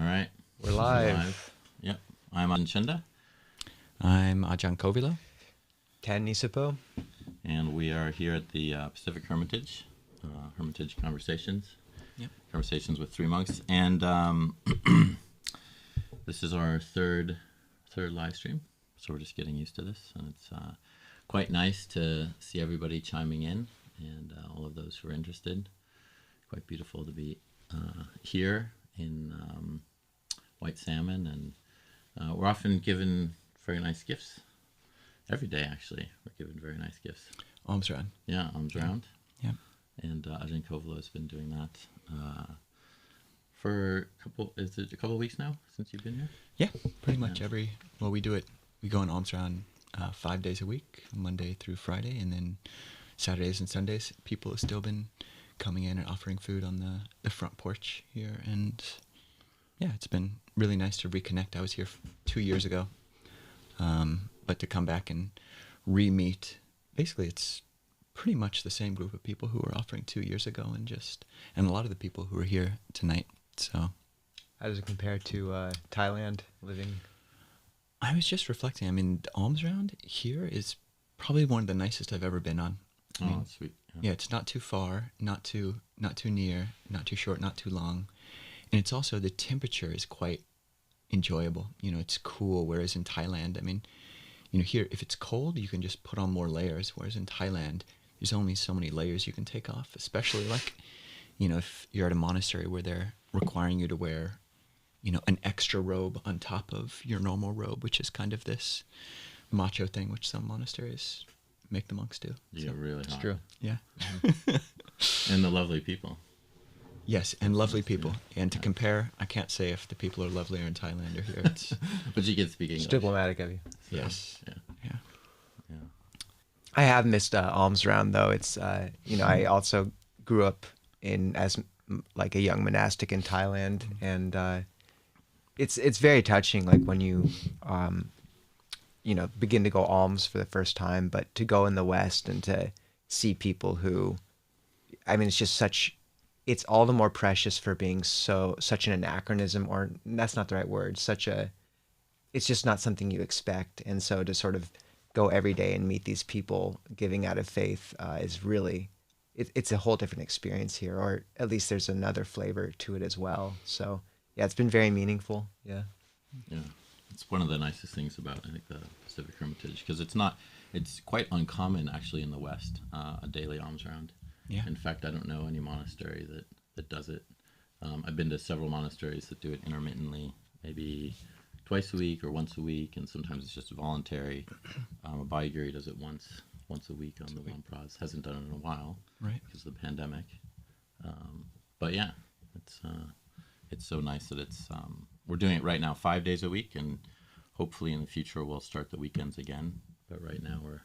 All right. We're live. Yep. I'm on Cunda. I'm Ajahn Kovilo. Tan Nisabho. And we are here at the Pacific Hermitage, Hermitage Conversations. Yep. Conversations with three monks. And this is our third live stream. So we're just getting used to this. And it's quite nice to see everybody chiming in and all of those who are interested. Quite beautiful to be here in White Salmon. And we're often given very nice gifts. Every day, actually, we're given very nice gifts. Alms round. Yeah, alms round. Yeah. And Ajahn Kovilo has been doing that for a couple of weeks now since you've been here? Yeah, pretty much we do it. We go on alms round 5 days a week, Monday through Friday, and then Saturdays and Sundays, people have still been coming in and offering food on the front porch here. And yeah, it's been really nice to reconnect. I was here 2 years ago. But to come back and re-meet, basically it's pretty much the same group of people who were offering 2 years ago and a lot of the people who are here tonight. So How does it compare to Thailand living? I was just reflecting. I mean, the alms round here is probably one of the nicest I've ever been on. I mean, that's sweet. Yeah, it's not too far, not too near, not too short, not too long. And it's also, the temperature is quite enjoyable. You know, it's cool, whereas in Thailand, I mean, you know, here, if it's cold, you can just put on more layers, whereas in Thailand, there's only so many layers you can take off, especially like, you know, if you're at a monastery where they're requiring you to wear, you know, an extra robe on top of your normal robe, which is kind of this macho thing which some monasteries make the monks do. Yeah, really It's hot. true. Yeah. And the lovely people. Yes, and lovely people. And to compare, I can't say if the people are lovelier in Thailand or here. It's But you can speak English. It's diplomatic of you. So, yes. Yeah. Yeah. I have missed alms round though. It's I also grew up like a young monastic in Thailand, and it's very touching. Like when you begin to go alms for the first time, but to go in the West and to see people who, I mean, it's all the more precious for being such an anachronism, or that's not the right word. It's just not something you expect, and so to sort of go every day and meet these people giving out of faith is really, it's a whole different experience here, or at least there's another flavor to it as well. So yeah, it's been very meaningful. Yeah. Yeah. It's one of the nicest things about, I think, the Pacific Hermitage, because it's quite uncommon actually in the West, a daily alms round. Yeah. In fact, I don't know any monastery that does it. I've been to several monasteries that do it intermittently, maybe twice a week or once a week, and sometimes it's just voluntary. Abhayagiri does it once a week on the Wampras. Hasn't done it in a while, Right. because of the pandemic. But yeah, it's so nice that we're doing it right now 5 days a week, and hopefully in the future we'll start the weekends again. But right now we're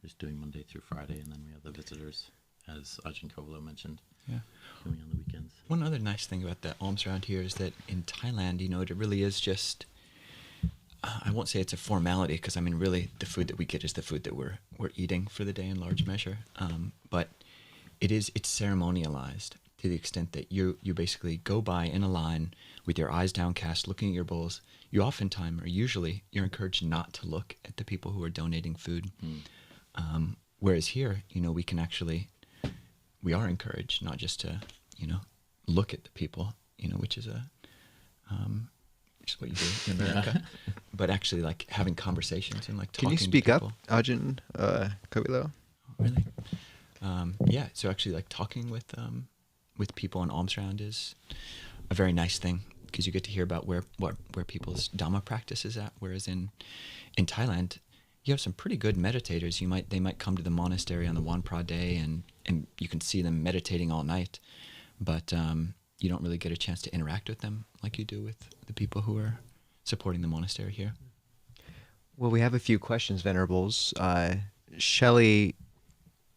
just doing Monday through Friday, and then we have the visitors, as Ajahn Kovilo mentioned, Yeah. coming on the weekends. One other nice thing about the alms round here is that in Thailand, you know, it really is just, I won't say it's a formality, because I mean, really, the food that we get is the food that we're eating for the day in large measure. But it's ceremonialized to the extent that you basically go by in a line with your eyes downcast, looking at your bowls. You're encouraged not to look at the people who are donating food. Whereas here, you know, we are encouraged not just to, you know, look at the people, you know, which is what you do in America, but actually like having conversations and like talking. Can you speak to up, people. Ajahn Kovilo? Really? Yeah. So actually, like talking with people on alms round is a very nice thing, because you get to hear about where people's Dhamma practice is at. Whereas in Thailand, you have some pretty good meditators. They might come to the monastery on the Wanpra day, and you can see them meditating all night, but you don't really get a chance to interact with them like you do with the people who are supporting the monastery here. Well, we have a few questions, Venerables. Shelley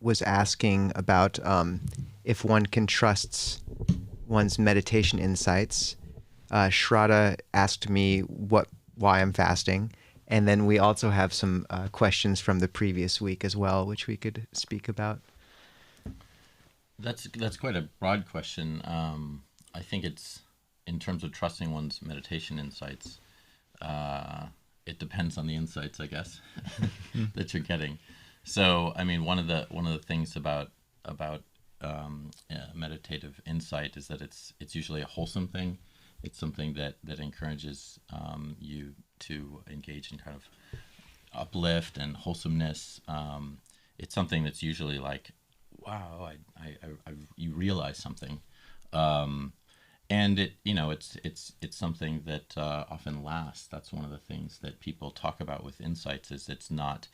was asking about if one can trust one's meditation insights. Shraddha asked me why I'm fasting. And then we also have some questions from the previous week as well, which we could speak about. That's quite a broad question. I think it's in terms of trusting one's meditation insights, it depends on the insights, I guess, that you're getting. So, I mean, one of the things about meditative insight is that it's usually a wholesome thing. It's something that encourages you to engage in kind of uplift and wholesomeness. It's something that's usually like, wow, you realize something, and it's something that often lasts. That's one of the things that people talk about with insights, is it's not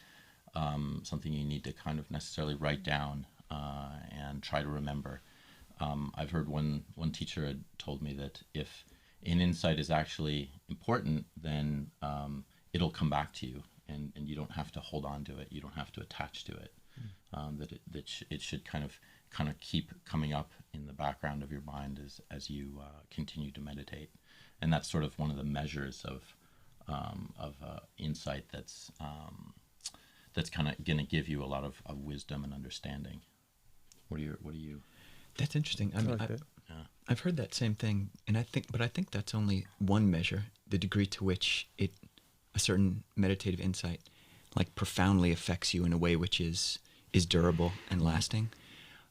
something you need to kind of necessarily write down and try to remember. I've heard one teacher had told me that if an insight is actually important, then it'll come back to you, and you don't have to hold on to it. You don't have to attach to it. It should kind of keep coming up in the background of your mind as you continue to meditate, and that's sort of one of the measures of insight that's kind of going to give you a lot of wisdom and understanding. What do you? That's interesting. I mean, like that. I've heard that same thing, and I think that's only one measure, the degree to which a certain meditative insight, like, profoundly affects you in a way which is durable and lasting.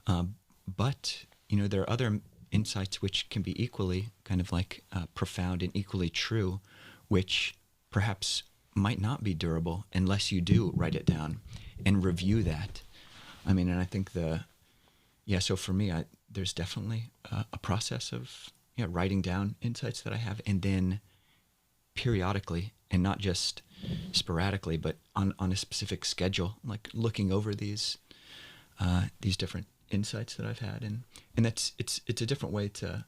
But there are other insights which can be equally kind of like profound and equally true, which perhaps might not be durable unless you do write it down and review that. I mean, and I think so for me, there's definitely a process of writing down insights that I have, and then periodically, and not just sporadically, but on a specific schedule, like looking over these different insights that I've had, and it's a different way to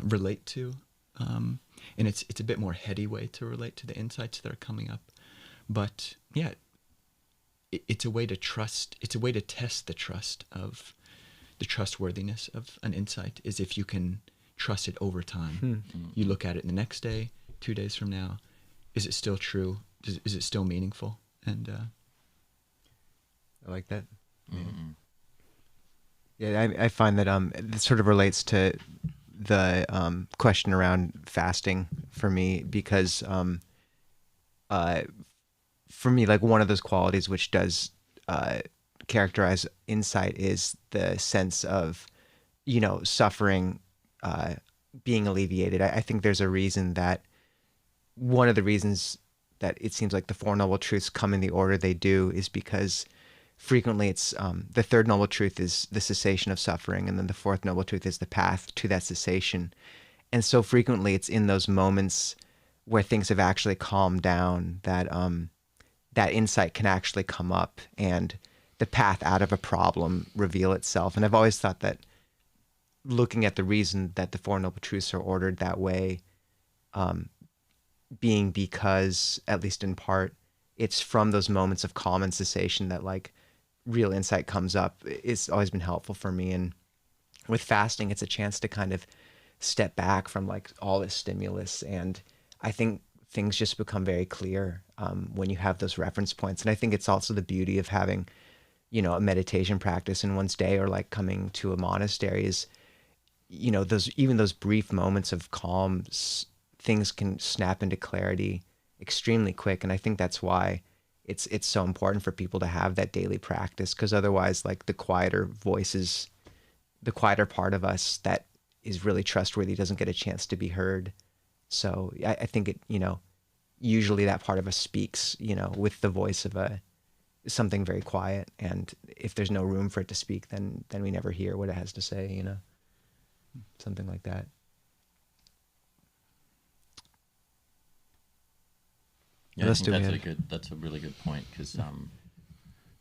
relate to, and it's a bit more heady way to relate to the insights that are coming up, but it's a way to trust. It's a way to test the trustworthiness of an insight, is if you can trust it over time. You look at it the next day, 2 days from now, is it still true? Is it still meaningful? And I like that. Mm-hmm. Yeah, I find that it sort of relates to the question around fasting for me, because for me, like, one of those qualities which does characterize insight is the sense of, suffering being alleviated. I think there's a reason that one of the reasons that it seems like the Four Noble Truths come in the order they do is because frequently it's the third noble truth is the cessation of suffering, and then the fourth noble truth is the path to that cessation. And so frequently it's in those moments where things have actually calmed down that that insight can actually come up, and the path out of a problem reveal itself. And I've always thought that, looking at the reason that the Four Noble Truths are ordered that way, being because, at least in part, it's from those moments of calm and cessation that, like, real insight comes up. It's always been helpful for me. And with fasting, it's a chance to kind of step back from, like, all this stimulus. And I think things just become very clear when you have those reference points. And I think it's also the beauty of having, a meditation practice in one's day, or like coming to a monastery, is, those brief moments of calm, things can snap into clarity extremely quick. And I think that's why it's so important for people to have that daily practice, because otherwise, like, the quieter voices, the quieter part of us that is really trustworthy doesn't get a chance to be heard. So I think it, usually that part of us speaks, with the voice of something very quiet. And if there's no room for it to speak, then we never hear what it has to say, something like that. Yeah, I think that's a really good point, because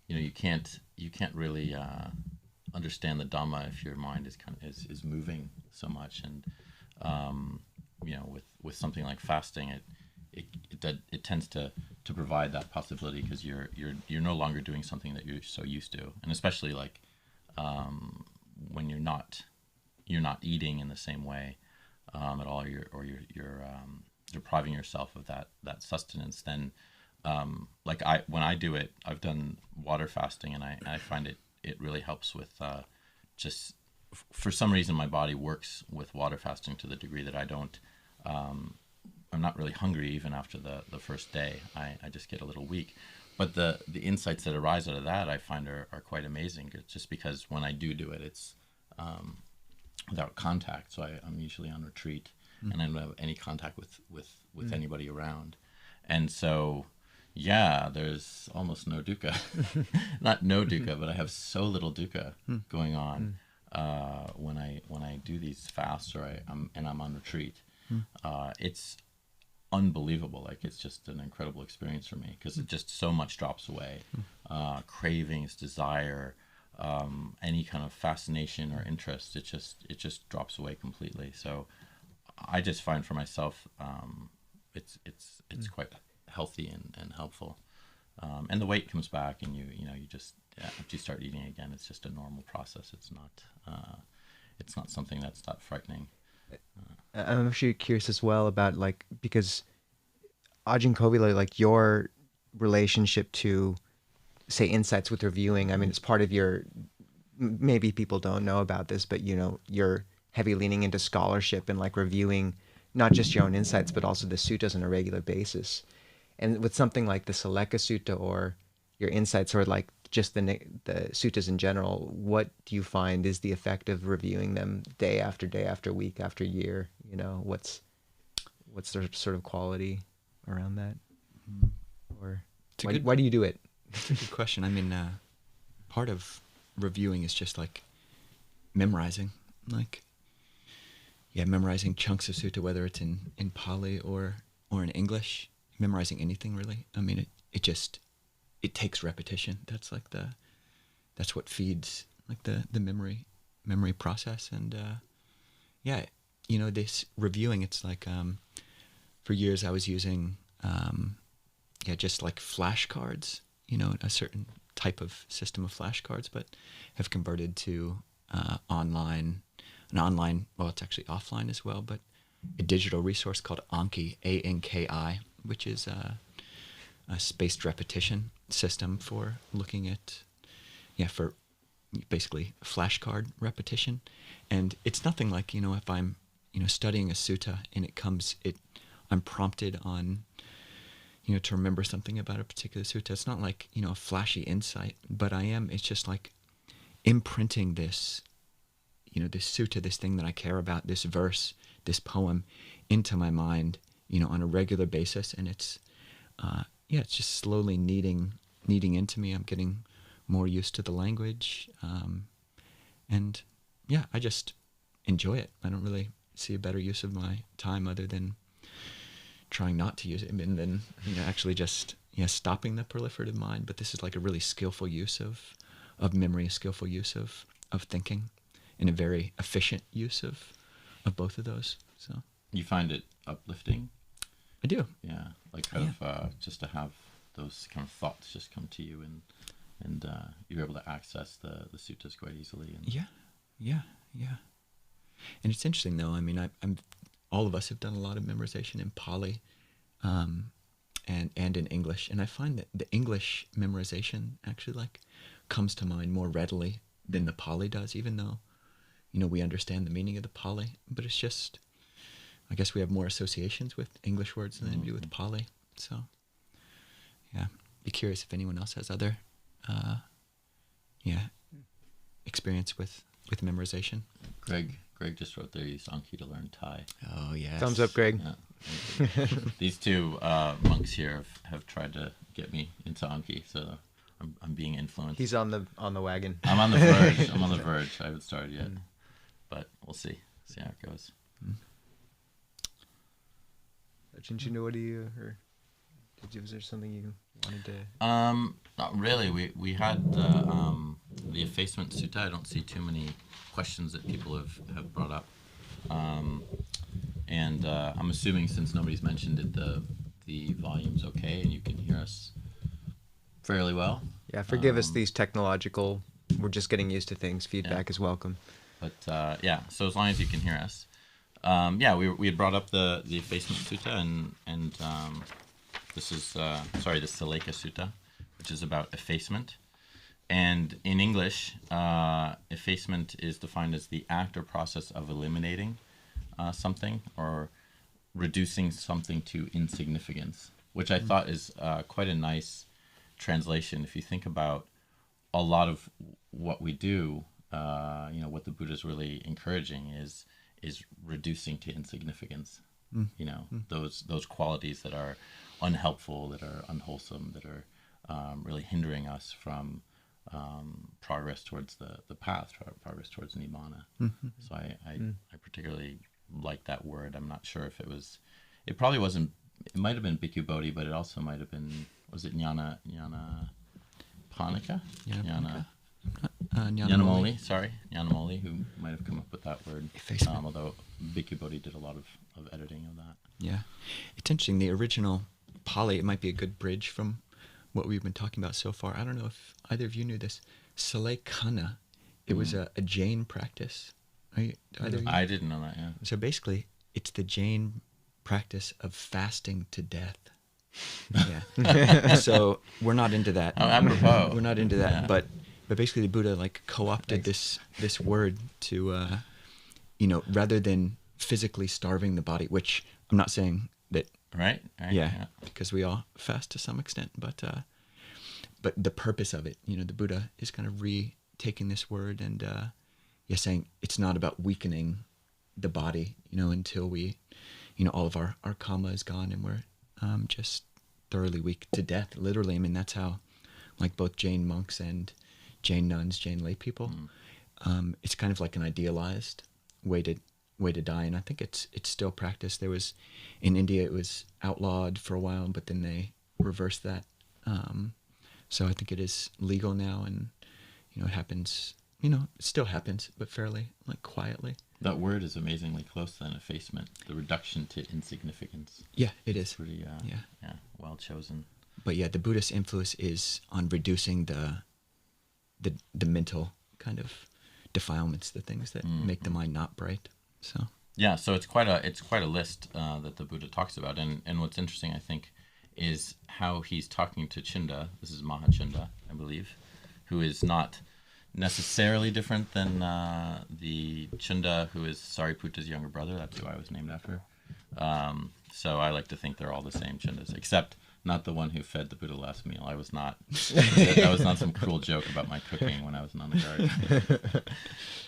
you can't really understand the Dhamma if your mind is moving so much. And with something like fasting, it tends to provide that possibility, because you're no longer doing something that you're so used to, and especially like when you're not eating in the same way at all, or you're depriving yourself of that sustenance. Then when I do it, I've done water fasting, and I find it really helps with just for some reason my body works with water fasting to the degree that I don't. I'm not really hungry even after the first day. I just get a little weak. But the insights that arise out of that I find are quite amazing. It's just because when I do it, it's without contact. So I'm usually on retreat, and I don't have any contact with anybody around. And so, yeah, there's almost no dukkha. Not no dukkha, but I have so little dukkha going on when I do these fasts I'm on retreat. It's unbelievable. Like, it's just an incredible experience for me because it just so much drops away. Cravings, desire, any kind of fascination or interest, it just drops away completely. So I just find for myself it's quite healthy and helpful. And the weight comes back, and you just after you start eating again, it's just a normal process. It's not something that's that frightening. I'm actually curious as well about, like, because Ajahn Kovilo, like, your relationship to, say, insights with reviewing, I mean, it's part of your, maybe people don't know about this, but, you're heavy leaning into scholarship and, like, reviewing not just your own insights, but also the suttas on a regular basis. And with something like the Saleka Sutta or your insights, or like just the suttas in general, what do you find is the effect of reviewing them day after week after year? What's their sort of quality around that? Or why do you do it? It's a good question. I mean, part of reviewing is just like memorizing, memorizing chunks of sutta, whether it's in Pali or in English, memorizing anything really. I mean, it takes repetition. That's what feeds like the memory process. And this reviewing, it's like for years I was using just like flashcards, a certain type of system of flashcards, but have converted to online, well, it's actually offline as well, but a digital resource called Anki, Anki, which is a spaced repetition system for looking at, for basically flashcard repetition. And it's nothing like, if I'm, studying a sutta and I'm prompted on, to remember something about a particular sutta. It's not like, a flashy insight, but it's just like imprinting this, this sutta, this thing that I care about, this verse, this poem into my mind, on a regular basis. And it's just slowly kneading into me. I'm getting more used to the language. And I just enjoy it. I don't really see a better use of my time other than trying not to use it, and then actually just stopping the proliferative mind. But this is like a really skillful use of memory, a skillful use of thinking, and a very efficient use of both of those. So you find it uplifting? I do. Yeah, like just to have those kind of thoughts just come to you, and you're able to access the suttas quite easily. And Yeah. And it's interesting though. I mean, all of us have done a lot of memorization in Pali, and in English, and I find that the English memorization actually comes to mind more readily than the Pali does, even though we understand the meaning of the Pali. But it's just, I guess we have more associations with English words than we do with Pali. So be curious if anyone else has other experience with memorization. Greg just wrote there, use Anki to learn Thai. Oh, yes. Thumbs up, Greg. Yeah. These two monks here have tried to get me into Anki, so I'm being influenced. He's on the wagon. I'm on the verge. I'm on the verge. I haven't started yet, but we'll see. See how it goes. Chinchinda, what do you, or was there something you wanted to? Not really. We had the Effacement Sutta. I don't see too many questions that people have brought up, and I'm assuming since nobody's mentioned it, the volume's okay and you can hear us fairly well. Yeah, forgive us these technological. We're just getting used to things. Feedback is welcome. But so as long as you can hear us, we had brought up the Effacement Sutta, and this is the Saleka Sutta, which is about effacement. And in English, effacement is defined as the act or process of eliminating something or reducing something to insignificance, which I thought is quite a nice translation. If you think about a lot of what we do, what the Buddha is really encouraging is reducing to insignificance. Those qualities that are unhelpful, that are unwholesome, that are really hindering us from progress towards the path, progress towards nibbana. So I particularly like that word. I'm not sure if it probably wasn't, it might have been Bhikkhu Bodhi, but it also might have been, was it Jnana Panika? Jnanamoli, sorry. Jnanamoli, who might have come up with that word. Although Bhikkhu Bodhi did a lot of editing of that. Yeah. It's interesting. The original Pali, it might be a good bridge from what we've been talking about so far. I don't know if either of you knew this. Salekana, it was a Jain practice. Either I didn't know that, yeah. So basically, it's the Jain practice of fasting to death. Yeah. So we're not into that. Oh, apropos. We're not into that. Yeah. But basically, the Buddha co-opted this word to, rather than physically starving the body, which I'm not saying that. Right. Yeah, because we all fast to some extent, but the purpose of it, the Buddha is kind of retaking this word and saying it's not about weakening the body, until we, all of our karma is gone and we're just thoroughly weak to death. Literally, I mean, that's how, both Jain monks and Jain nuns, Jain lay people, it's kind of like an idealized way to die, and I think it's still practiced. There was, in India, it was outlawed for a while, but then they reversed that. So I think it is legal now, and it happens. It still happens, but fairly quietly. That word is amazingly close then, effacement, the reduction to insignificance. Yeah, it is. Pretty, well chosen. But yeah, the Buddhist influence is on reducing the mental kind of defilements, the things that make the mind not bright. So yeah, so it's quite a list that the Buddha talks about, and what's interesting, I think, is how he's talking to Cunda. This is Mahachunda, I believe, who is not necessarily different than the Cunda who is Sariputta's younger brother. That's who I was named after. So I like to think they're all the same Chundas, except not the one who fed the Buddha last meal. I was not. That was not some cruel joke about my cooking when I was in on the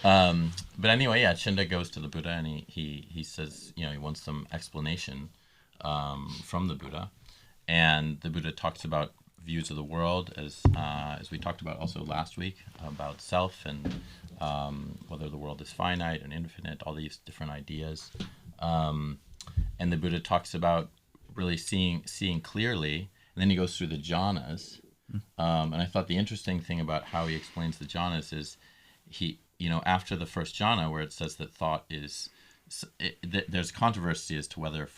garden. But anyway, yeah, Cunda goes to the Buddha and he says, he wants some explanation from the Buddha, and the Buddha talks about views of the world as we talked about also last week about self and whether the world is finite and infinite, all these different ideas, and the Buddha talks about really seeing clearly, and then he goes through the jhanas, and I thought the interesting thing about how he explains the jhanas is he, after the first jhana where it says that thought is, there's controversy as to whether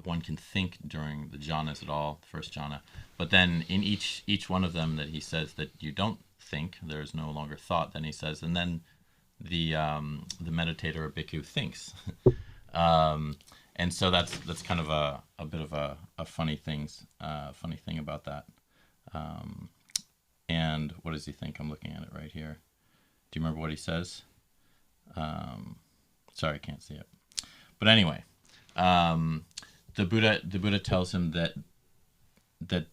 one can think during the jhanas at all, the first jhana, but then in each one of them that he says that you don't think, there's no longer thought, then he says, and then the meditator or bhikkhu thinks. And so that's kind of a bit of a funny thing about that. And what does he think? I'm looking at it right here. Do you remember what he says? Sorry, I can't see it. But anyway, the Buddha tells him that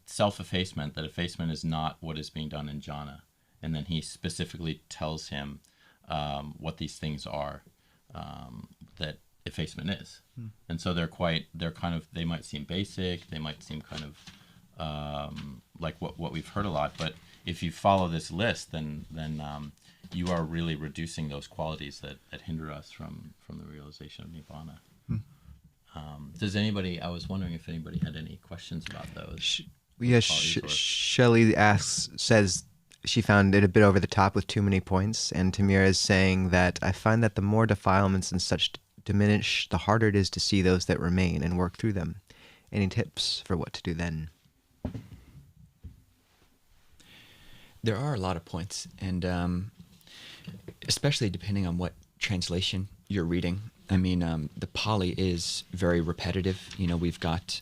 self-effacement, that effacement is not what is being done in jhana, and then he specifically tells him what these things are that effacement is. And so they might seem basic, they might seem kind of like what we've heard a lot, but if you follow this list, then you are really reducing those qualities that hinder us from the realization of nibbana. I was wondering if anybody had any questions about those. Yes, Shelley says she found it a bit over the top with too many points, and Tamira is saying that I find that the more defilements and such diminish, the harder it is to see those that remain and work through them. Any tips for what to do then? There are a lot of points, and especially depending on what translation you're reading. I mean, the Pali is very repetitive. We've got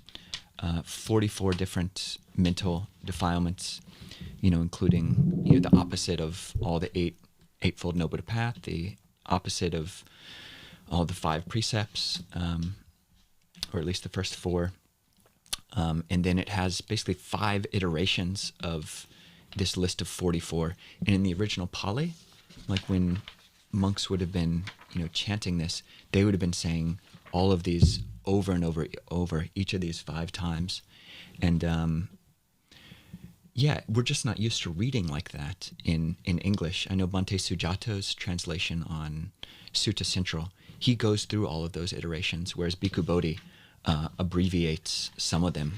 44 different mental defilements, including the opposite of all the eightfold noble path, the opposite of all the 5 precepts, or at least the first 4. And then it has basically 5 iterations of this list of 44. And in the original Pali, like when monks would have been, chanting this, they would have been saying all of these over and over each of these 5 times. And we're just not used to reading like that in English. I know Bhante Sujato's translation on Sutta Central, he goes through all of those iterations, whereas Bhikkhu Bodhi abbreviates some of them,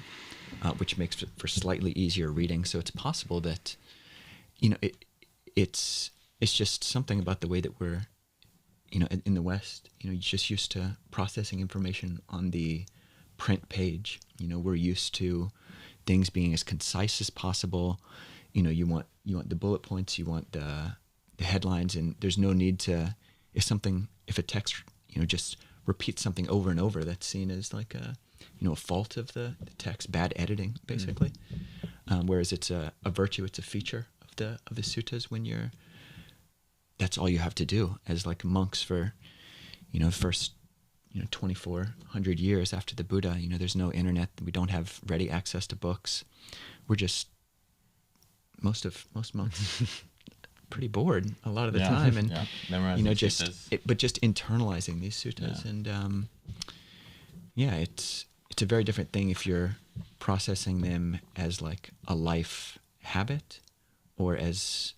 which makes for slightly easier reading. So it's possible that, it's just something about the way that we're, in the West, you're just used to processing information on the print page. We're used to things being as concise as possible. You want the bullet points, you want the headlines, and there's no need to, if a text, just repeats something over and over, that's seen as like a fault of the text, bad editing, basically. Whereas it's a virtue, it's a feature of the suttas when that's all you have to do as like monks for, the first, 2,400 years after the Buddha. There's no internet. We don't have ready access to books. We're just, most monks pretty bored a lot of the time. And, memorizing just, suttas. but just internalizing these suttas. Yeah. And, it's a very different thing if you're processing them as like a life habit, or as,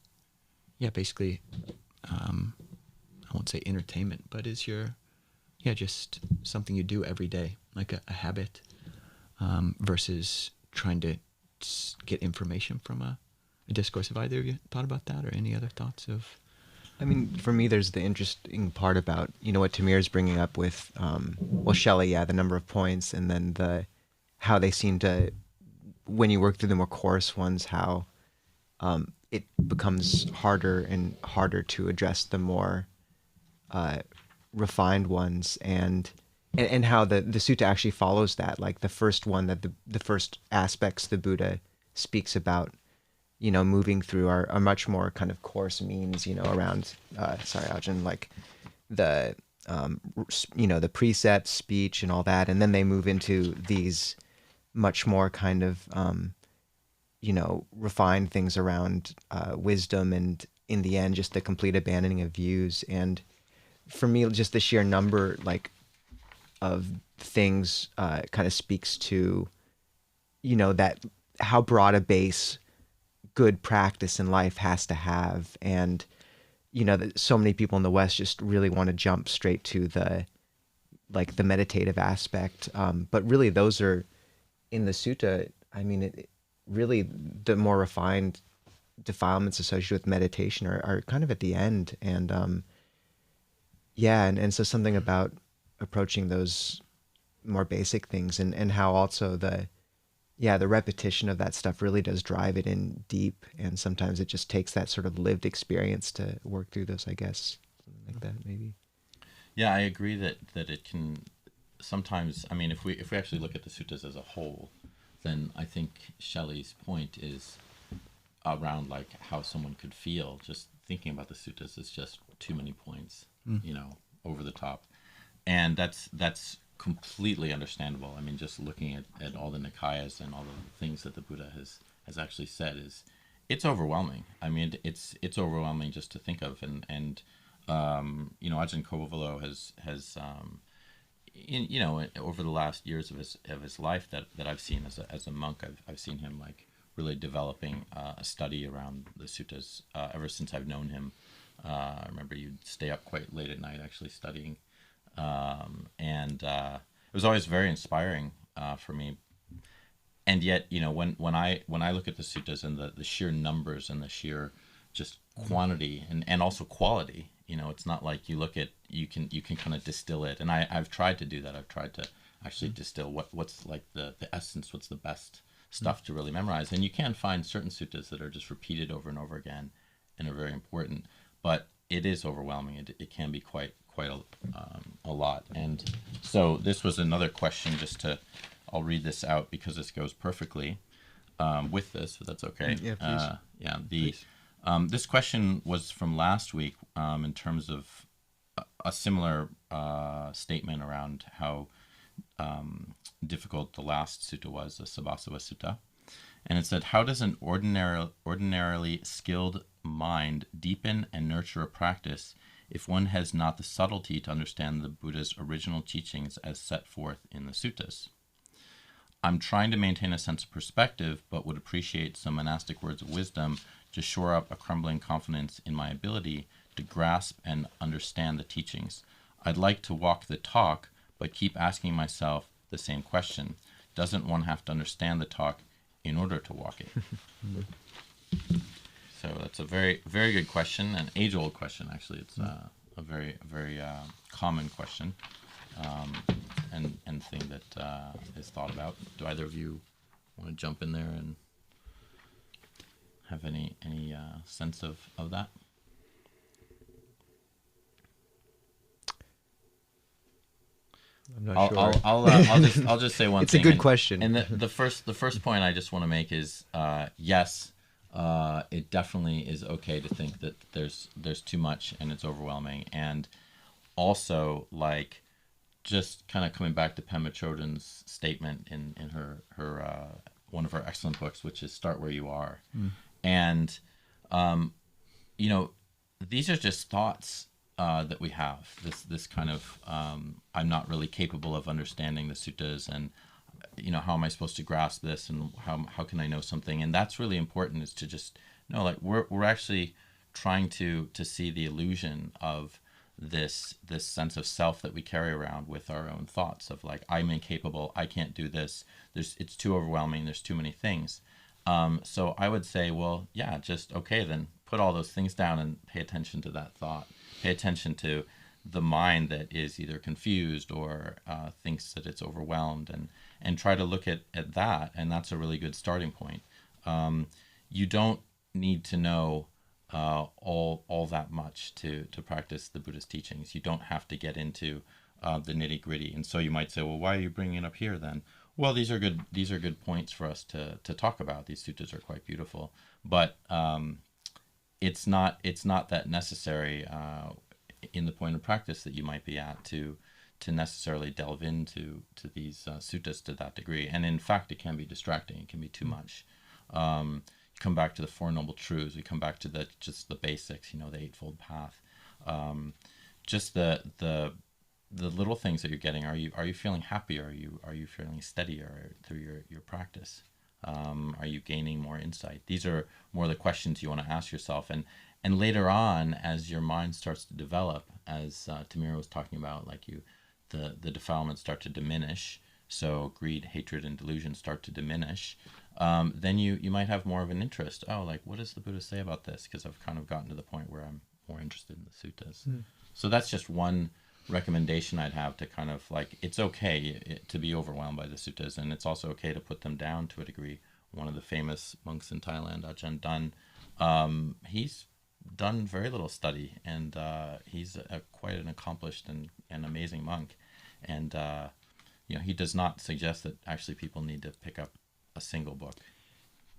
basically, I won't say entertainment, but is just something you do every day, like a habit, versus trying to get information from a discourse. Have either of you thought about that, or any other thoughts of? I mean, for me, there's the interesting part about, what Tamir's bringing up with, Shelley, the number of points, and then how they seem to, when you work through the more coarse ones, how it becomes harder and harder to address the more refined ones, and how the sutta actually follows that. Like the first one, that the first aspects the Buddha speaks about, moving through are much more kind of coarse means, around, sorry, Ajahn, like the, the precepts, speech, and all that. And then they move into these much more kind of, refined things around wisdom, and in the end, just the complete abandoning of views. And for me, just the sheer number, like, of things kind of speaks to, that how broad a base good practice in life has to have. And, that so many people in the West just really want to jump straight to the meditative aspect. But really those are in the sutta. I mean, really the more refined defilements associated with meditation are kind of at the end. And, and so something about approaching those more basic things, and how also the repetition of that stuff really does drive it in deep. And sometimes it just takes that sort of lived experience to work through those, I guess. Something like that, maybe. Yeah, I agree that it can sometimes, I mean, if we actually look at the suttas as a whole, then I think Shelley's point is around like how someone could feel just thinking about the suttas is just too many points, over the top. And that's completely understandable. I mean, just looking at all the Nikayas and all the things that the Buddha has actually said, it's overwhelming. I mean, it's overwhelming just to think of. And Ajahn Kovilo has over the last years of his life that I've seen as a monk, I've seen him like really developing a study around the suttas ever since I've known him. I remember you'd stay up quite late at night actually studying. And it was always very inspiring for me. And yet, when I look at the suttas and the sheer numbers and the sheer just quantity and also quality, it's not like you can kind of distill it. And I've tried to do that. I've tried to actually distill what's like the essence, what's the best stuff to really memorize. And you can find certain suttas that are just repeated over and over again and are very important, but it is overwhelming. It can be quite a lot. And so this was another question just to I'll read this out because this goes perfectly with this, if that's okay. Yeah, please. Please. This question was from last week in terms of a similar statement around how difficult the last sutta was, the Sabbasava Sutta. And it said, how does an ordinarily skilled mind deepen and nurture a practice if one has not the subtlety to understand the Buddha's original teachings as set forth in the suttas? I'm trying to maintain a sense of perspective, but would appreciate some monastic words of wisdom to shore up a crumbling confidence in my ability to grasp and understand the teachings. I'd like to walk the talk, but keep asking myself the same question. Doesn't one have to understand the talk in order to walk it? So that's a very, very good question, an age-old question, actually. It's a very, very common question and thing that is thought about. Do either of you want to jump in there and have any sense of that? I'm not sure. I'll just say one it's thing. It's a good question. And the first point I just want to make is yes, it definitely is okay to think that there's too much and it's overwhelming, and also like just kind of coming back to Pema Chodron's statement in her one of her excellent books, which is Start Where You Are, and you know, these are just thoughts that we have. This kind of I'm not really capable of understanding the suttas, and you know, how am I supposed to grasp this, and how can I know something? And that's really important, is to just know, like, we're actually trying to see the illusion of this sense of self that we carry around with our own thoughts of like, I'm incapable, I can't do this, it's too overwhelming, there's too many things. So I would say, well, yeah, just okay, then put all those things down and pay attention to that thought. Pay attention to the mind that is either confused or thinks that it's overwhelmed, and try to look at that, and that's a really good starting point. You don't need to know all that much to practice the Buddhist teachings. You don't have to get into the nitty gritty. And so you might say, well, why are you bringing it up here then? Well, these are good points for us to talk about. These suttas are quite beautiful, but it's not that necessary in the point of practice that you might be at to necessarily delve into these suttas to that degree. And in fact, it can be distracting. It can be too much. Come back to the Four Noble Truths. We come back to just the basics, you know, the Eightfold Path. Just the little things that you're getting. Are you feeling happy? Are you feeling steadier through your practice? Are you gaining more insight? These are more the questions you want to ask yourself. And later on, as your mind starts to develop, as Tamira was talking about, like the defilements start to diminish. So greed, hatred, and delusion start to diminish. Then you might have more of an interest. Oh, like, what does the Buddha say about this? Because I've kind of gotten to the point where I'm more interested in the suttas. So that's just one recommendation I'd have, to kind of like, it's okay to be overwhelmed by the suttas, and it's also okay to put them down to a degree. One of the famous monks in Thailand, Ajahn Dun, he's done very little study, and he's quite an accomplished and amazing monk. And you know, he does not suggest that actually people need to pick up a single book.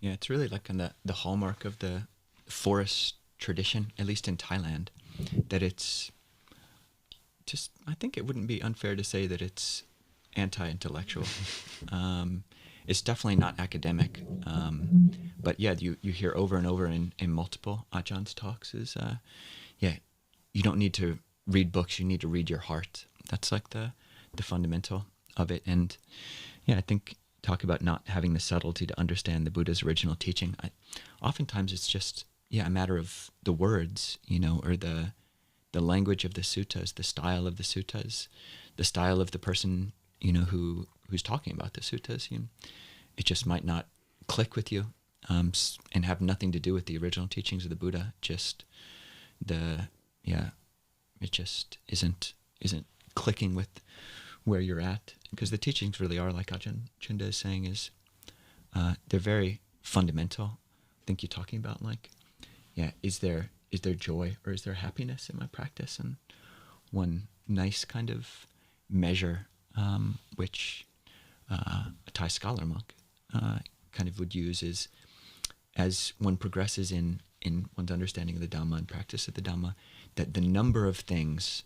Yeah, it's really like the hallmark of the forest tradition, at least in Thailand, that it's just, I think it wouldn't be unfair to say that it's anti-intellectual. It's definitely not academic, but yeah, you hear over and over in multiple Ajahns talks is, yeah, you don't need to read books, you need to read your heart. That's like the fundamental of it. And yeah, I think talk about not having the subtlety to understand the Buddha's original teaching. Oftentimes it's just, yeah, a matter of the words, you know, or the language of the suttas, the style of the suttas, the style of the person, you know, who's talking about the suttas. You know, it just might not click with you, and have nothing to do with the original teachings of the Buddha. Just it just isn't clicking with where you're at, because the teachings really are, like Ajahn Cunda is saying, is they're very fundamental. I think you're talking about, like, yeah, is there joy or is there happiness in my practice? And one nice kind of measure, which I Thai scholar monk kind of would use is, as one progresses in one's understanding of the Dhamma and practice of the Dhamma, that the number of things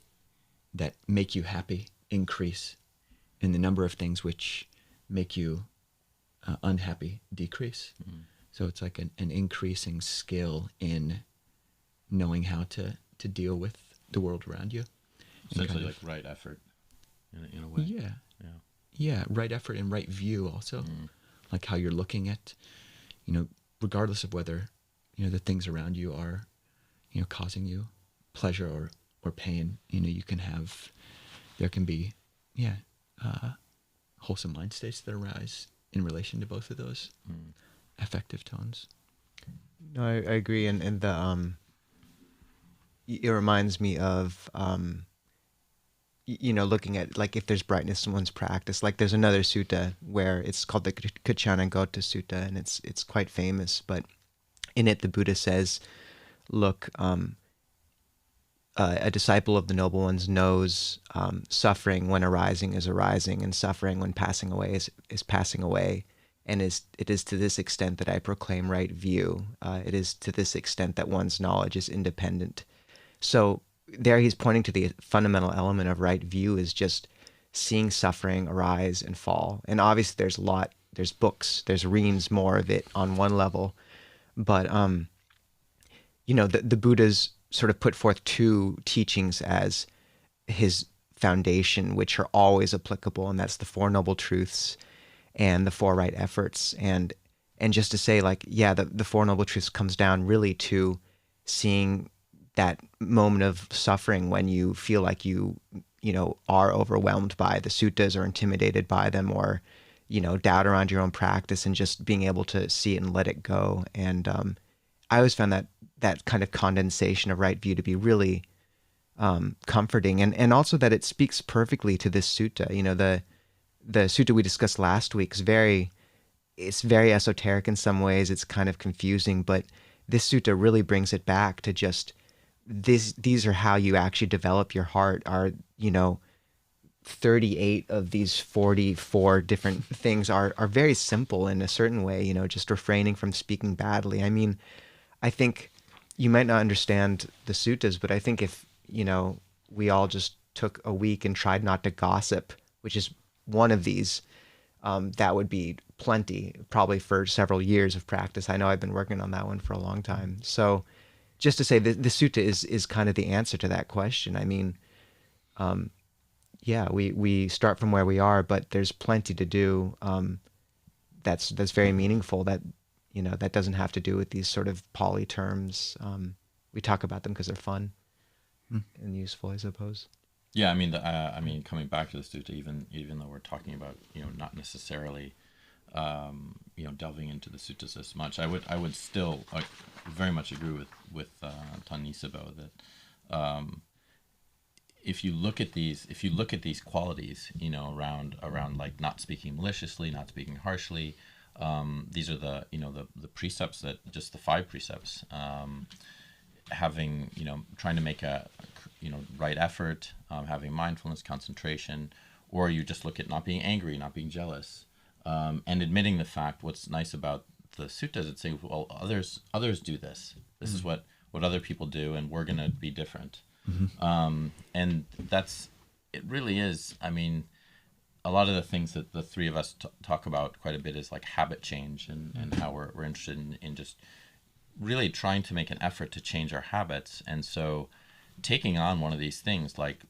that make you happy increase, and the number of things which make you unhappy decrease. Mm. So it's like an increasing skill in knowing how to deal with the world around you. Essentially like right effort in a way. Yeah. Yeah, right effort and right view also. Mm. Like how you're looking at, regardless of whether, the things around you are, causing you pleasure or pain, there can be, wholesome mind states that arise in relation to both of those affective tones. No, I agree. And the, it reminds me of, looking at, like, if there's brightness in one's practice, like there's another sutta where it's called the Kachana Gota Sutta, and it's quite famous, but in it the Buddha says, look, a disciple of the noble ones knows suffering when arising is arising, and suffering when passing away is passing away, and it is to this extent that I proclaim right view. It is to this extent that one's knowledge is independent. So there he's pointing to the fundamental element of right view is just seeing suffering arise and fall. And obviously there's books, there's reams more of it on one level. But, the Buddha's sort of put forth two teachings as his foundation, which are always applicable. And that's the Four Noble Truths and the Four Right Efforts. And just to say, like, the Four Noble Truths comes down really to seeing that moment of suffering when you feel like you are overwhelmed by the suttas or intimidated by them, or, doubt around your own practice, and just being able to see it and let it go. And I always found that kind of condensation of right view to be really comforting, and also that it speaks perfectly to this sutta. The sutta we discussed last week is very esoteric in some ways. It's kind of confusing, but this sutta really brings it back to just these are how you actually develop your heart. Are 38 of these 44 different things are very simple in a certain way, just refraining from speaking badly. I mean, I think you might not understand the suttas, but I think if, we all just took a week and tried not to gossip, which is one of these, that would be plenty, probably for several years of practice. I know I've been working on that one for a long time. So just to say that the sutta is kind of the answer to that question. I mean, we start from where we are, but there's plenty to do. That's very meaningful. That that doesn't have to do with these sort of poly terms. We talk about them because they're fun and useful, I suppose. Yeah, I mean, coming back to the sutta, even though we're talking about not necessarily delving into the suttas as much, I would still very much agree with Nisabho that if you look at these qualities, around like not speaking maliciously, not speaking harshly, these are the precepts, that just the 5 precepts, having trying to make a right effort, having mindfulness, concentration, or you just look at not being angry, not being jealous, and admitting the fact. What's nice about the suttas, it's saying, well, others do this. This is what other people do, and we're going to be different. And it really is. I mean, a lot of the things that the three of us talk about quite a bit is like habit change, and how we're interested in just really trying to make an effort to change our habits. And so taking on one of these things, like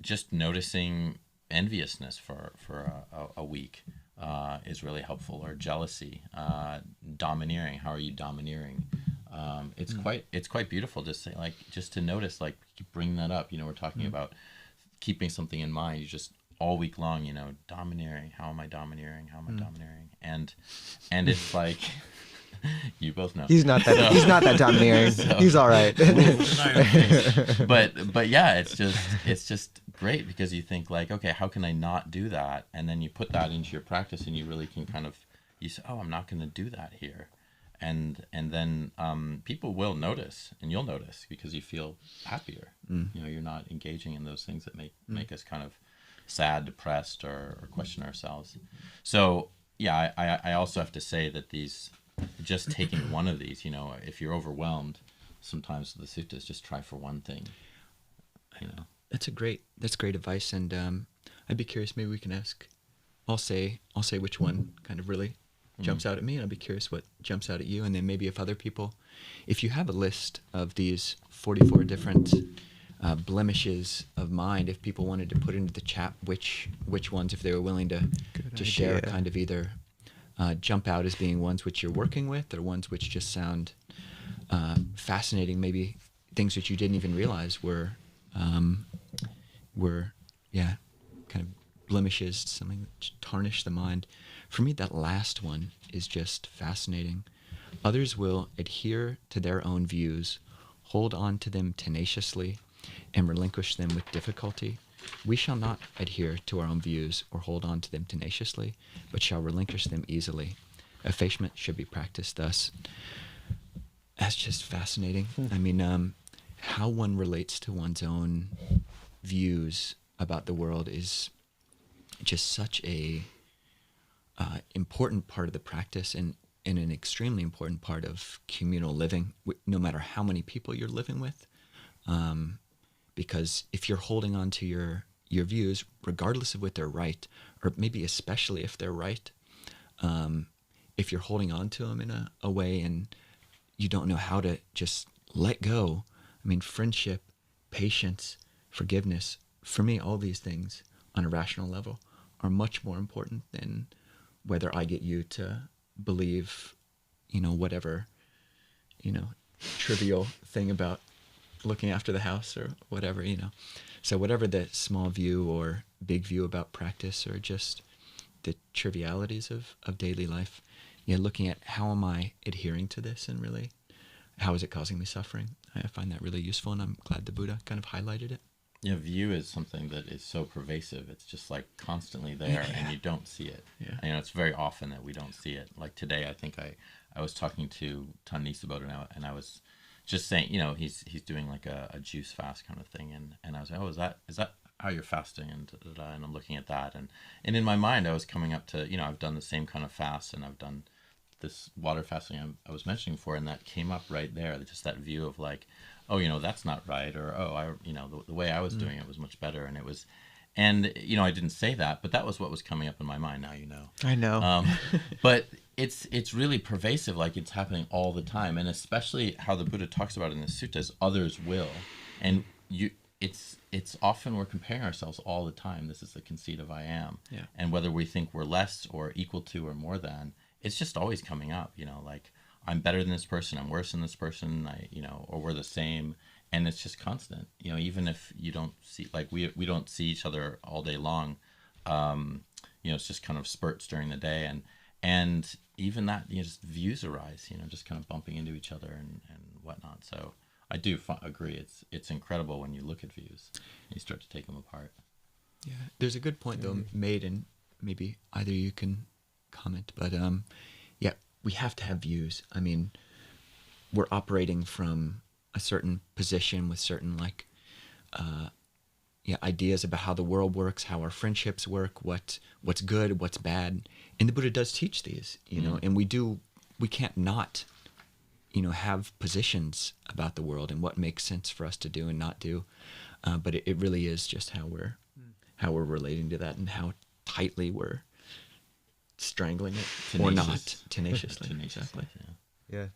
just noticing enviousness for a week, is really helpful, or jealousy, domineering. How are you domineering? It's quite beautiful just to notice, like, keep bringing that up. We're talking about keeping something in mind. You just all week long, domineering. How am I domineering? How am I domineering? And it's like, you both know he's not that domineering. He's all right. but yeah, it's just great, because you think like, okay, how can I not do that? And then you put that into your practice, and you really can you say, oh, I'm not going to do that here. And then people will notice, and you'll notice, because you feel happier. You're not engaging in those things that make us kind of sad, depressed, or question ourselves. So yeah, I also have to say that these, just taking one of these, if you're overwhelmed, sometimes the suttas, just try for one thing, That's great advice, and I'd be curious. Maybe we can ask. I'll say which one kind of really jumps out at me, and I'd be curious what jumps out at you, and then maybe if other people, if you have a list of these 44 different blemishes of mind, if people wanted to put into the chat which ones, if they were willing to share, kind of either jump out as being ones which you're working with, or ones which just sound fascinating, maybe things that you didn't even realize were kind of blemishes, something that tarnish the mind. For me, that last one is just fascinating. Others will adhere to their own views, hold on to them tenaciously, and relinquish them with difficulty. We shall not adhere to our own views or hold on to them tenaciously, but shall relinquish them easily. Effacement should be practiced thus. That's just fascinating. I mean, how one relates to one's own views about the world is just such a important part of the practice, and an extremely important part of communal living, no matter how many people you're living with. Because if you're holding on to your views, regardless of what they're right, or maybe especially if they're right, if you're holding on to them in a way and you don't know how to just let go, I mean, friendship, patience, forgiveness, for me, all these things on a rational level are much more important than whether I get you to believe, whatever, trivial thing about looking after the house or whatever, So whatever the small view or big view about practice, or just the trivialities of daily life, looking at how am I adhering to this, and really how is it causing me suffering? I find that really useful, and I'm glad the Buddha kind of highlighted it. Yeah, view is something that is so pervasive. It's just like constantly there, and you don't see it. Yeah. It's very often that we don't see it. Like today, I think I was talking to Nisabho, and I was just saying, he's doing like a juice fast kind of thing, and I was like, oh, is that how you're fasting? And I'm looking at that, and in my mind, I was coming up to, I've done the same kind of fast, and I've done this water fasting I was mentioning before, and that came up right there. Just that view of like, oh, that's not right, or oh, the way I was doing it was much better, and it was, and I didn't say that, but that was what was coming up in my mind. Now I know. But it's really pervasive, like it's happening all the time, and especially how the Buddha talks about it in the suttas, others will, and it's often we're comparing ourselves all the time. This is the conceit of I am, and whether we think we're less or equal to or more than, it's just always coming up, like I'm better than this person, I'm worse than this person, or we're the same, and it's just constant, even if you don't see, like we don't see each other all day long, it's just kind of spurts during the day, and even that, just views arise, just kind of bumping into each other and whatnot. So I do agree, it's incredible when you look at views, you start to take them apart. Yeah, there's a good point though made, and maybe either you can comment, but we have to have views. I mean, we're operating from a certain position with certain ideas about how the world works, how our friendships work, what's good, what's bad, and the Buddha does teach these, and we can't not have positions about the world and what makes sense for us to do and not do, but it really is just how we're relating to that, and how tightly we're strangling it or not tenaciously. Exactly. Yeah.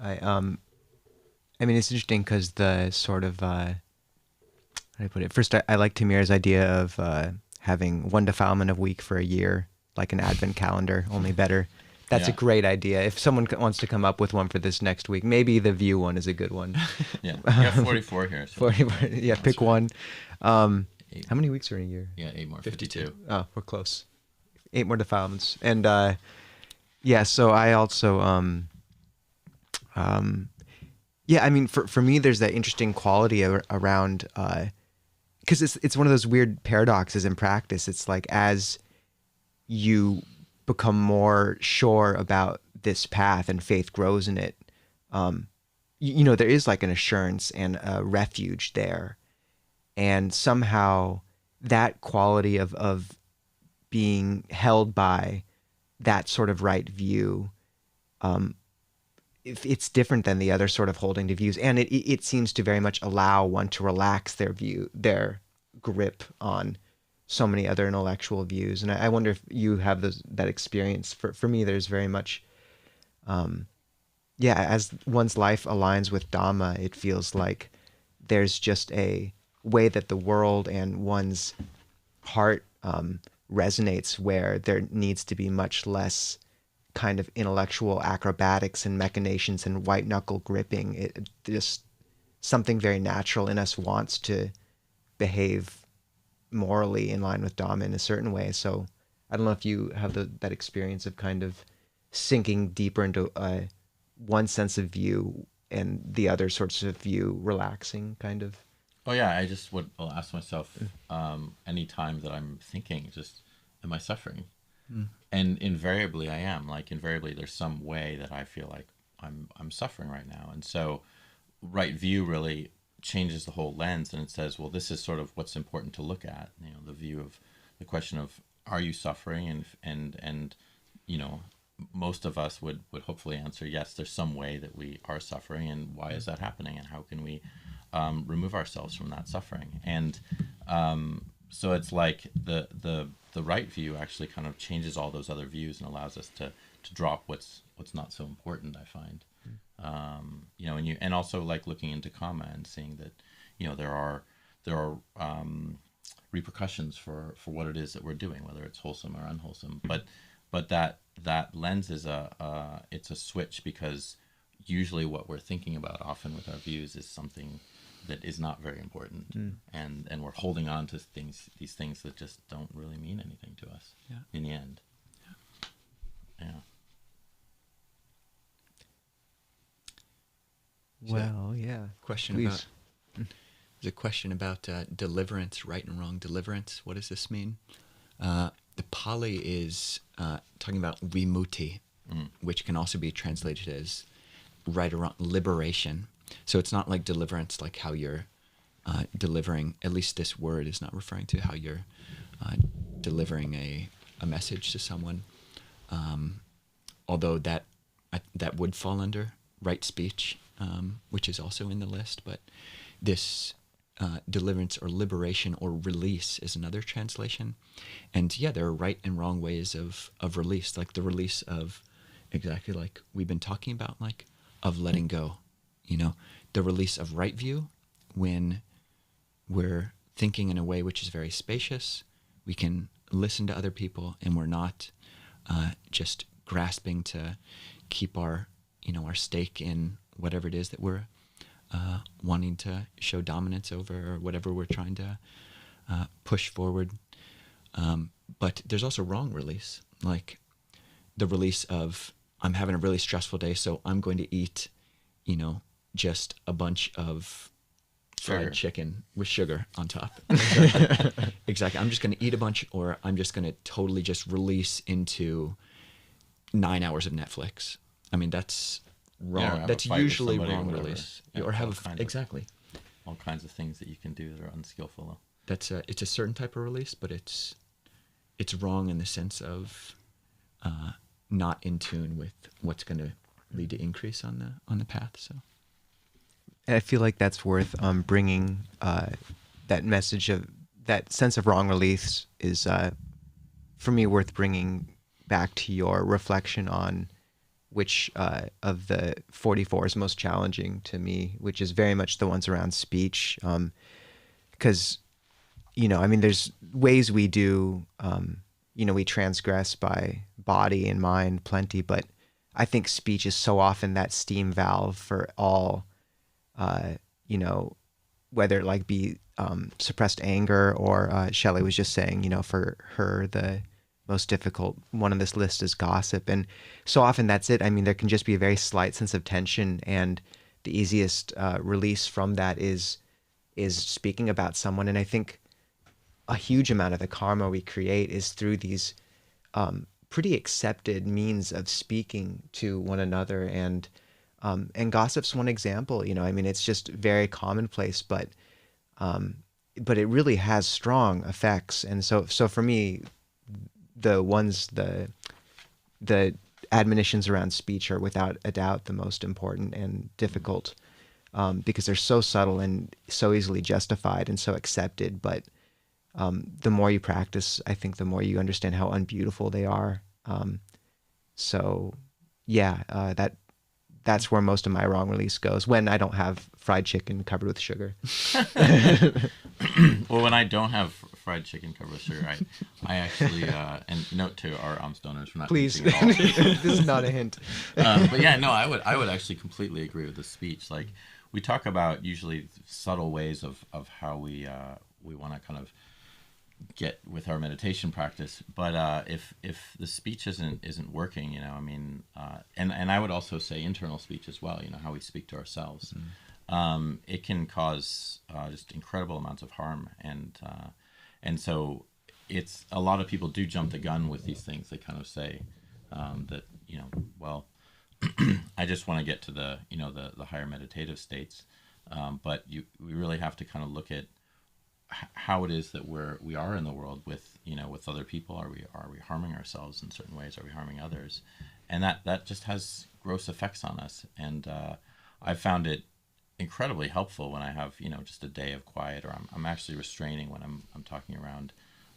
I mean, it's interesting because the sort of how do I put it? First, I like Tamir's idea of having one defilement a week for a year, like an advent calendar, only better. That's a great idea. If someone wants to come up with one for this next week, maybe the view one is a good one. Yeah, we have 44 here. So 44, yeah, pick one. How many weeks are in a year? Yeah, 8 more. 52. Oh, we're close. 8 more defilements. And so I also I mean, for me, there's that interesting quality around, because it's one of those weird paradoxes in practice. It's like as you become more sure about this path and faith grows in it, there is like an assurance and a refuge there. And somehow that quality of being held by that sort of right view, it's different than the other sort of holding to views, and it seems to very much allow one to relax their grip on so many other intellectual views. And I wonder if you have that experience. For me, there's very much, as one's life aligns with Dhamma, it feels like there's just a way that the world and one's heart resonates, where there needs to be much less kind of intellectual acrobatics and machinations and white knuckle gripping. It just, something very natural in us wants to behave morally in line with Dhamma in a certain way. So I don't know if you have that experience of kind of sinking deeper into one sense of view and the other sorts of view relaxing, kind of. Oh yeah, I just I'll ask myself any time that I'm thinking, just, am I suffering? And invariably I am. Like, invariably there's some way that I feel like I'm suffering right now. And so right view really changes the whole lens, and it says, well, this is sort of what's important to look at. You know, the view of the question of, are you suffering? And you know, most of us would hopefully answer, yes, there's some way that we are suffering, and why is that happening, and how can we remove ourselves from that suffering? And so it's like the right view actually kind of changes all those other views and allows us to drop what's not so important, I find. You know, and also like looking into karma and seeing that, you know, there are repercussions for what it is that we're doing, whether it's wholesome or unwholesome. But that lens is it's a switch, because usually what we're thinking about often with our views is something that is not very important, and we're holding on to these things that just don't really mean anything to us in the end. Yeah. Well, yeah. Question Please. about there's a question about deliverance, right and wrong deliverance. What does this mean? The Pali is talking about vimutti, which can also be translated as right or wrong, liberation. So it's not like deliverance, like how you're delivering, at least this word is not referring to how you're delivering a message to someone. Although that would fall under right speech, which is also in the list. But this deliverance or liberation or release is another translation. And yeah, there are right and wrong ways of release, like the release of, exactly like we've been talking about, like of letting go. You know, the release of right view, when we're thinking in a way which is very spacious, we can listen to other people, and we're not just grasping to keep our stake in whatever it is that we're wanting to show dominance over, or whatever we're trying to push forward. But there's also wrong release, like the release of, I'm having a really stressful day, so I'm going to eat, just a bunch of fried chicken with sugar on top. Exactly. I'm just going to eat a bunch, or I'm just going to totally just release into 9 hours of Netflix. I mean, that's wrong. Yeah, that's usually wrong release. Yeah, or have exactly all kinds of things that you can do that are unskillful. That's it's a certain type of release, but it's wrong in the sense of not in tune with what's going to lead to increase on the path. So. And I feel like that's worth bringing that message of that sense of wrong release is, for me, worth bringing back to your reflection on which of the 44 is most challenging to me, which is very much the ones around speech. Because, there's ways we do, we transgress by body and mind plenty, but I think speech is so often that steam valve for all, whether it like be suppressed anger, or Shelley was just saying, for her, the most difficult one on this list is gossip. And so often that's it. I mean, there can just be a very slight sense of tension, and the easiest release from that is speaking about someone. And I think a huge amount of the karma we create is through these pretty accepted means of speaking to one another. And gossip's one example. It's just very commonplace, but it really has strong effects. And so for me, the admonitions around speech are without a doubt the most important and difficult, because they're so subtle and so easily justified and so accepted. But the more you practice, I think the more you understand how unbeautiful they are. So yeah, that's where most of my wrong release goes, when I don't have fried chicken covered with sugar. Well, when I don't have fried chicken covered with sugar, I actually, and note to our alms donors, we're not Please, teaching at all. this is not a hint. But yeah, no, I would actually completely agree with the speech. Like, we talk about usually subtle ways of how we want to kind of get with our meditation practice, but if the speech isn't working, you know, I mean, and I would also say internal speech as well, you know, how we speak to ourselves, it can cause just incredible amounts of harm, and so it's, a lot of people do jump the gun with these things. They kind of say that, you know, well, I just want to get to the, you know, the higher meditative states, but we really have to kind of look at how it is that we are in the world with, you know, with other people. Are we harming ourselves in certain ways? Are we harming others? And that just has gross effects on us. And I've found it incredibly helpful when I have, you know, just a day of quiet, or I'm actually restraining when I'm talking around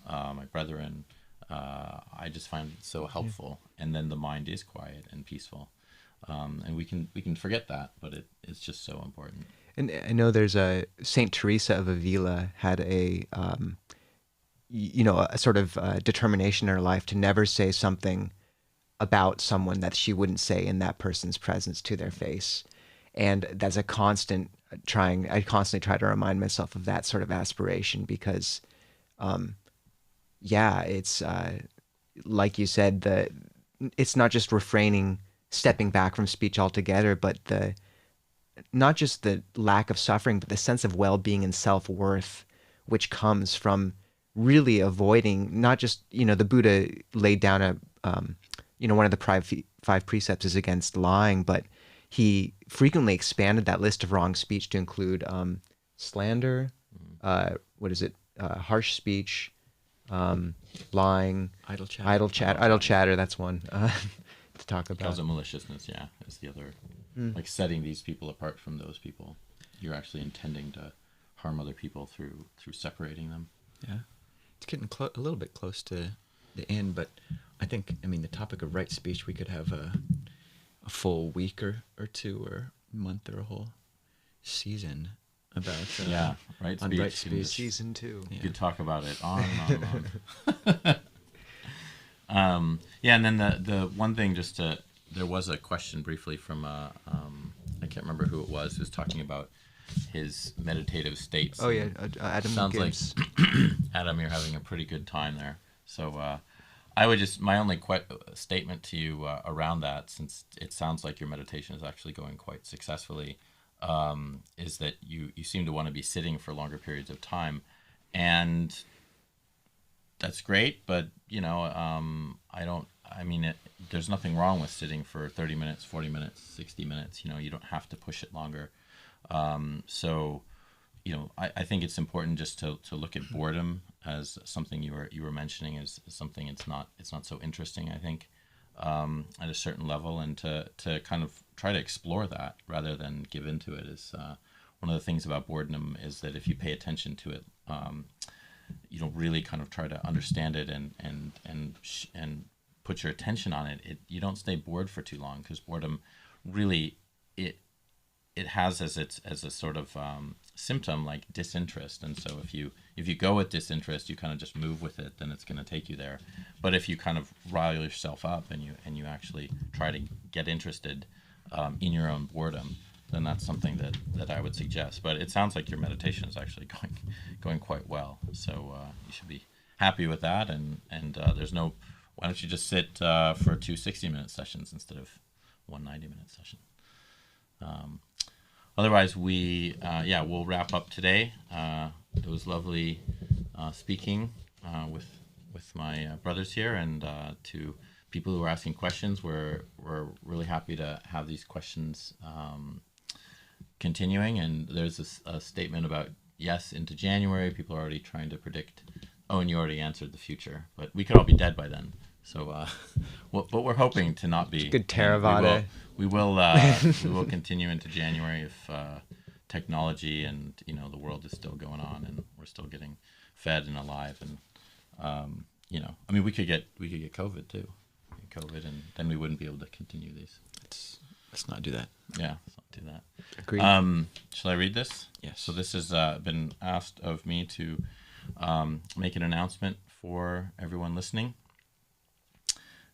my brethren. I just find it so helpful. And then the mind is quiet and peaceful. And we can forget that, but it's just so important. And I know there's a Saint Teresa of Avila had a sort of determination in her life to never say something about someone that she wouldn't say in that person's presence to their face. And that's a constant I constantly try to remind myself of that sort of aspiration, because it's like you said, it's not just refraining, stepping back from speech altogether, but not just the lack of suffering, but the sense of well-being and self-worth, which comes from really avoiding, not just, you know, the Buddha laid down one of the five precepts is against lying, but he frequently expanded that list of wrong speech to include slander, harsh speech, lying, idle chatter. That's one to talk about. Calls it maliciousness, yeah, is the other. Like setting these people apart from those people. You're actually intending to harm other people through separating them. Yeah. It's getting a little bit close to the end, but I think, I mean, the topic of right speech, we could have a full week or two or month or a whole season about right on speech. Right speech. Season 2. You could talk about it on and on. And then the one thing, just to, there was a question briefly from I can't remember who it was talking about his meditative states. Oh yeah, Adam. Sounds Gibbs. like Adam, you're having a pretty good time there. So I would just, my only statement to you around that, since it sounds like your meditation is actually going quite successfully, is that you seem to want to be sitting for longer periods of time, and that's great. But you know, there's nothing wrong with sitting for 30 minutes, 40 minutes, 60 minutes. You know, you don't have to push it longer. So, you know, I think it's important just to look at boredom as something you were mentioning as something it's not so interesting, I think, at a certain level, and to kind of try to explore that rather than give into it is one of the things about boredom, is that if you pay attention to it, you know, really kind of try to understand it and put your attention on it, you don't stay bored for too long, because boredom really, it has as a sort of symptom like disinterest. And so if you go with disinterest, you kind of just move with it, then it's going to take you there. But if you kind of rile yourself up and you actually try to get interested in your own boredom, then that's something that I would suggest. But it sounds like your meditation is actually going quite well, so you should be happy with that. And there's no, why don't you just sit for 2 60-minute sessions instead of 1 90-minute session. Otherwise, we'll wrap up today. It was lovely speaking with my brothers here, and to people who are asking questions. We're really happy to have these questions continuing. And there's a statement about, yes, into January. People are already trying to predict Oh, and you already answered the future, but we could all be dead by then. So, but we're hoping to not be. Good And Theravada. We will continue into January if technology and the world is still going on and we're still getting fed and alive and I mean we could get COVID too, and then we wouldn't be able to continue these. Let's not do that. Yeah, let's not do that. Agreed. Shall I read this? Yes. So this has been asked of me to make an announcement for everyone listening.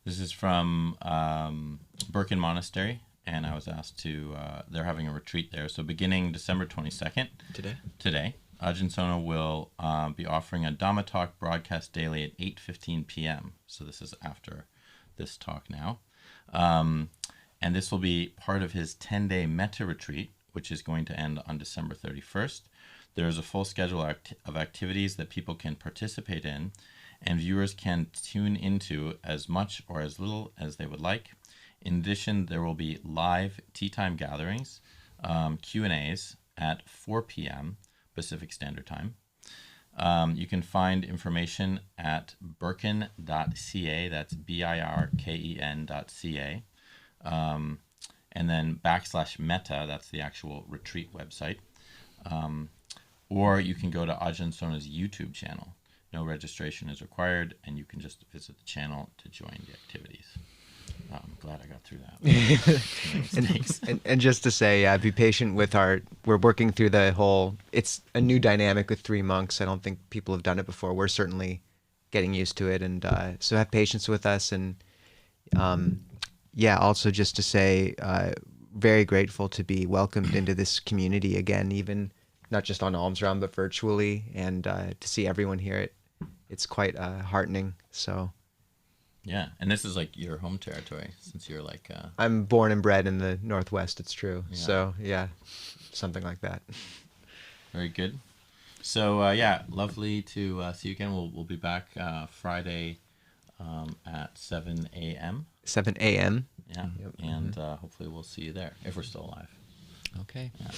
This is from Birken Monastery, and I was asked to. They're having a retreat there. So beginning December 22nd. Today, Ajahn Sona will be offering a Dhamma talk broadcast daily at 8:15 p.m. So this is after this talk now. And this will be part of his 10-day metta retreat, which is going to end on December 31st. There is a full schedule of activities that people can participate in, and viewers can tune into as much or as little as they would like. In addition, there will be live tea time gatherings, Q&As at 4 p.m. Pacific Standard Time. You can find information at birken.ca, that's birken.ca, and then /metta, that's the actual retreat website. Or you can go to Ajahn Sona's YouTube channel. No registration is required, and you can just visit the channel to join the activities. I'm glad I got through that. and just to say, be patient with we're working through the whole, it's a new dynamic with 3 monks. I don't think people have done it before. We're certainly getting used to it. And so have patience with us. And also just to say, very grateful to be welcomed into this community again, even not just on Alms Round, but virtually. And to see everyone here, it's quite heartening. So. Yeah, and this is like your home territory since you're like... I'm born and bred in the Northwest, it's true. Yeah. So, yeah, something like that. Very good. So, lovely to see you again. We'll be back Friday at 7 a.m. 7 a.m.? Yeah, and hopefully we'll see you there, if we're still alive. Okay. Yeah.